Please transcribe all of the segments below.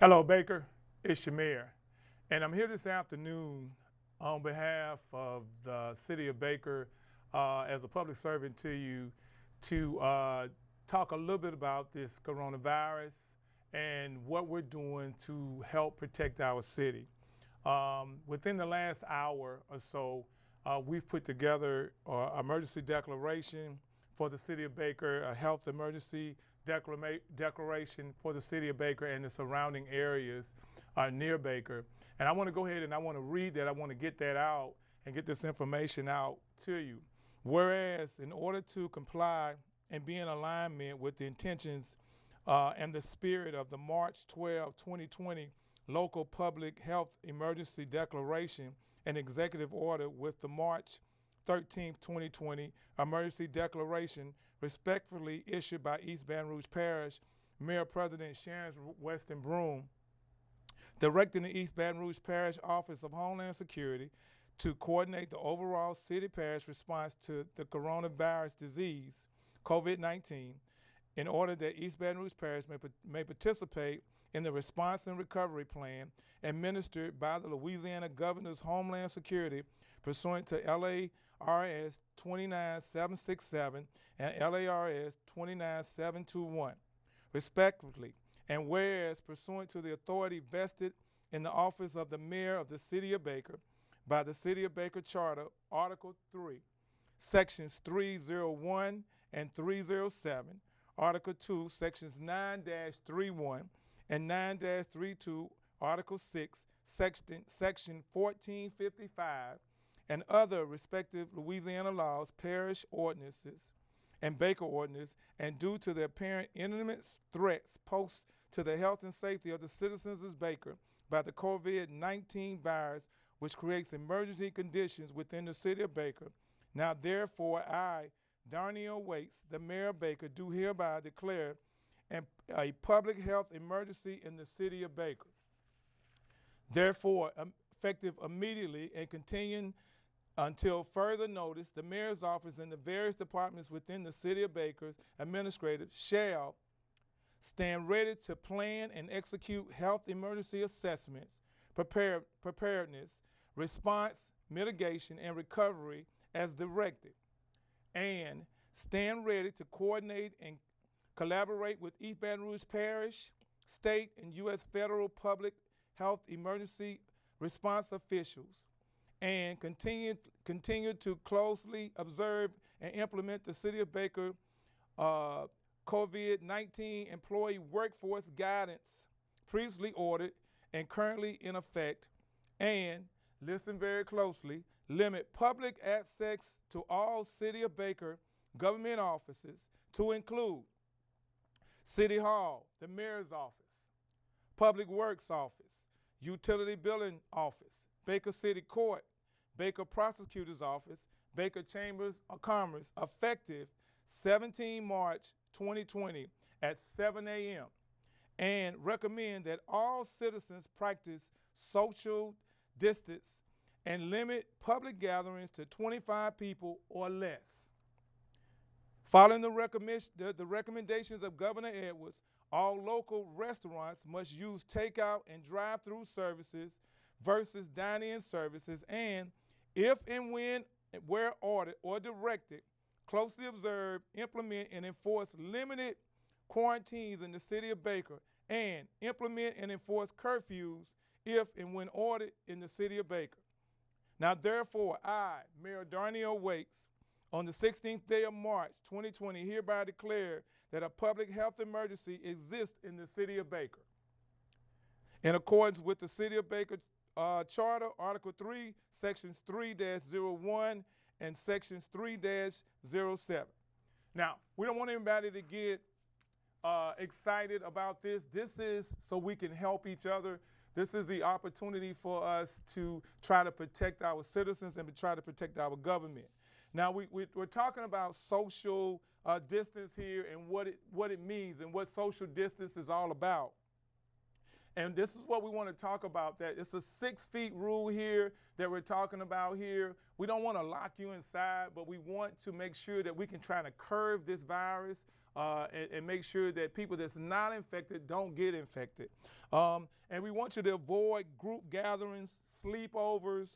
Hello, Baker. It's Shamir. And I'm here this afternoon on behalf of the city of Baker as a public servant to you to talk a little bit about this coronavirus and what we're doing to help protect our city. Within the last hour or so, we've put together an emergency declaration for the city of Baker, a health emergency declaration for the city of Baker and the surrounding areas near Baker. And I want to go ahead and I want to read that. I want to get that out and get this information out to you. Whereas, in order to comply and be in alignment with the intentions and the spirit of the March 12, 2020 local public health emergency declaration and executive order with the March 13, 2020 emergency declaration respectfully issued by East Baton Rouge Parish Mayor President Sharon Weston Broome, directing the East Baton Rouge Parish Office of Homeland Security to coordinate the overall city parish response to the coronavirus disease, COVID-19, in order that East Baton Rouge Parish may participate in the response and recovery plan administered by the Louisiana Governor's Homeland Security pursuant to LARS 29767 and LARS 29721, respectively. And whereas pursuant to the authority vested in the office of the mayor of the city of Baker by the City of Baker Charter, Article 3, Sections 301 and 307, Article 2, Sections 9-31 and 9-32, Article 6, Section 1455, and other respective Louisiana laws, parish ordinances, and Baker ordinance, and due to the apparent imminent threats posed to the health and safety of the citizens of Baker by the COVID-19 virus, which creates emergency conditions within the city of Baker. Now therefore I, Darnell Waits, the mayor of Baker, do hereby declare a public health emergency in the city of Baker. Therefore, effective immediately and continuing until further notice, the mayor's office and the various departments within the city of Baker's administrative shall stand ready to plan and execute health emergency assessments, preparedness, response, mitigation, and recovery as directed, and stand ready to coordinate and collaborate with East Baton Rouge Parish, state, and U.S. federal public health emergency response officials, and continue to closely observe and implement the City of Baker COVID-19 employee workforce guidance previously ordered and currently in effect, and listen very closely, limit public access to all City of Baker government offices to include City Hall, the Mayor's Office, Public Works Office, Utility Billing Office, Baker City Court, Baker Prosecutor's Office, Baker Chambers of Commerce, effective 17 March 2020 at 7 a.m. and recommend that all citizens practice social distance and limit public gatherings to 25 people or less. Following the recommendations of Governor Edwards, all local restaurants must use takeout and drive-through services versus dine-in services, and if and when where ordered or directed, closely observe, implement, and enforce limited quarantines in the city of Baker, and implement and enforce curfews if and when ordered in the city of Baker. Now therefore, I, Mayor Darnell Waits, on the 16th day of March 2020, hereby declare that a public health emergency exists in the city of Baker. In accordance with the City of Baker Charter, Article 3, Sections 3-01 and Sections 3-07. Now, we don't want anybody to get excited about this. This is so we can help each other. This is the opportunity for us to try to protect our citizens and to try to protect our government. Now, we're talking about social distance here and what it means and what social distance is all about. And this is what we want to talk about, that it's a 6 feet rule here that we're talking about here. We don't want to lock you inside, but we want to make sure that we can try to curb this virus and make sure that people that's not infected don't get infected. And we want you to avoid group gatherings, sleepovers,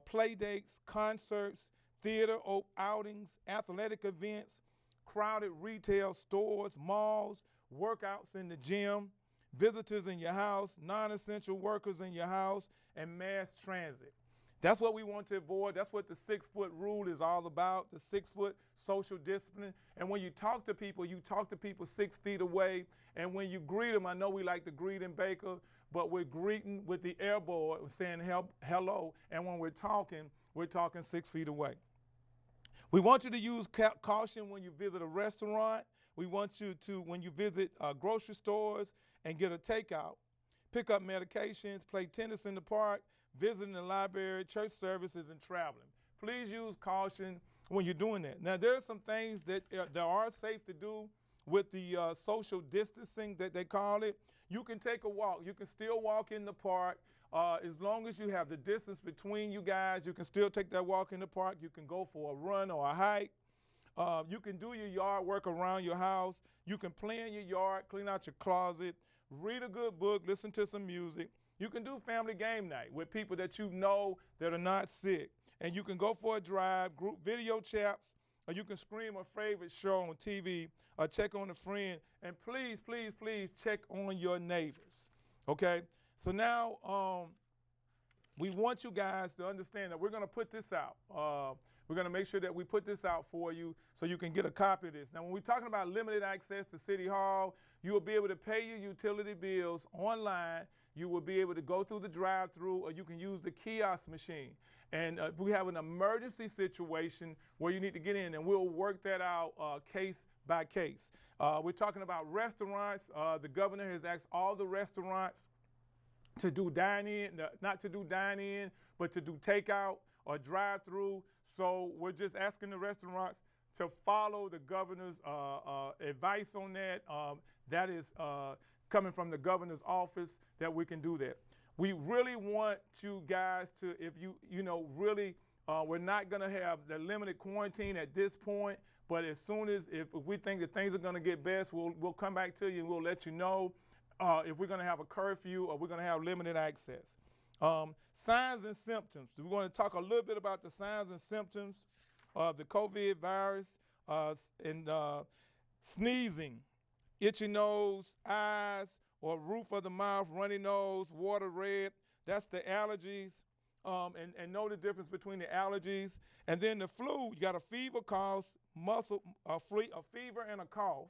play dates, concerts, theater outings, athletic events, crowded retail stores, malls, workouts in the gym, visitors in your house, non-essential workers in your house, and mass transit. That's what we want to avoid. That's what the 6-foot rule is all about, the 6-foot social discipline. And when you talk to people 6 feet away. And when you greet them, I know we like to greet in Baker, but we're greeting with the airboard, saying hello. And when we're talking 6 feet away. We want you to use caution when you visit a restaurant. We want you to, when you visit grocery stores and get a takeout, pick up medications, play tennis in the park, visiting the library, church services, and traveling. Please use caution when you're doing that. Now, there are some things that are safe to do with the social distancing that they call it. You can take a walk. You can still walk in the park. As long as you have the distance between you guys, you can still take that walk in the park. You can go for a run or a hike. You can do your yard work around your house. You can play in your yard, clean out your closet, read a good book, listen to some music. You can do family game night with people that you know that are not sick. And you can go for a drive, group video chats, or you can stream a favorite show on TV or check on a friend. And please, please, please check on your neighbors, okay? So now we want you guys to understand that we're going to put this out. We're going to make sure that we put this out for you so you can get a copy of this. Now, when we're talking about limited access to City Hall, you will be able to pay your utility bills online. You will be able to go through the drive-through, or you can use the kiosk machine. And we have an emergency situation where you need to get in, and we'll work that out case by case. We're talking about restaurants. The governor has asked all the restaurants to do dine-in, not to do dine-in, but to do takeout or drive-through. So we're just asking the restaurants to follow the governor's advice on that. That is coming from the governor's office, that we can do that. We really want you guys to, if really, we're not going to have the limited quarantine at this point, but as soon as, if we think that things are going to get best, we'll come back to you and we'll let you know if we're going to have a curfew or we're going to have limited access. Signs and symptoms. We're going to talk a little bit about the signs and symptoms of the COVID virus, and sneezing, itchy nose, eyes, or roof of the mouth, runny nose, water red. That's the allergies, and know the difference between the allergies. And then the flu, you got a fever, cough, a fever and a cough,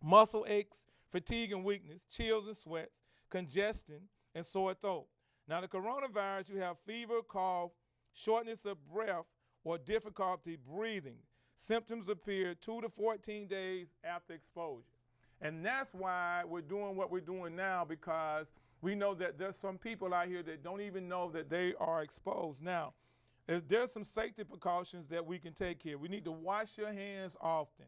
muscle aches, fatigue and weakness, chills and sweats, congestion, and sore throat. Now, the coronavirus, you have fever, cough, shortness of breath, or difficulty breathing. Symptoms appear 2 to 14 days after exposure. And that's why we're doing what we're doing now, because we know that there's some people out here that don't even know that they are exposed. Now, there's some safety precautions that we can take here. We need to wash your hands often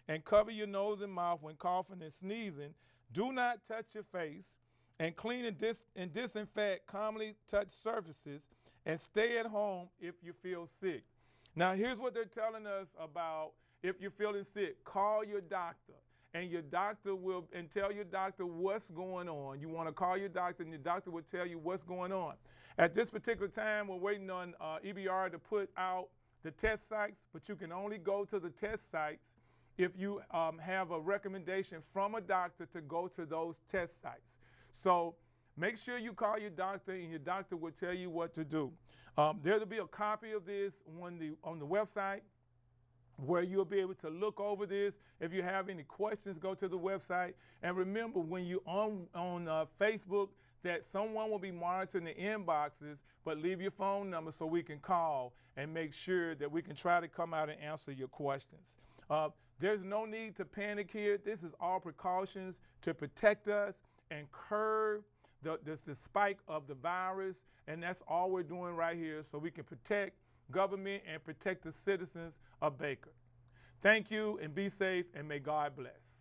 and cover your nose and mouth when coughing and sneezing. Do not touch your face, and clean and disinfect commonly touched surfaces, and stay at home if you feel sick. Now, here's what they're telling us about if you're feeling sick. Call your doctor, and your doctor will, and tell your doctor what's going on. You want to call your doctor, and your doctor will tell you what's going on. At this particular time, we're waiting on EBR to put out the test sites, but you can only go to the test sites if you have a recommendation from a doctor to go to those test sites. So make sure you call your doctor, and your doctor will tell you what to do. There will be a copy of this on the website, where you'll be able to look over this. If you have any questions, go to the website. And remember, when you're on Facebook, that someone will be monitoring the inboxes, but leave your phone number so we can call and make sure that we can try to come out and answer your questions. There's no need to panic here. This is all precautions to protect us and curb the spike of the virus, and that's all we're doing right here, so we can protect government and protect the citizens of Baker. Thank you, and be safe, and may God bless.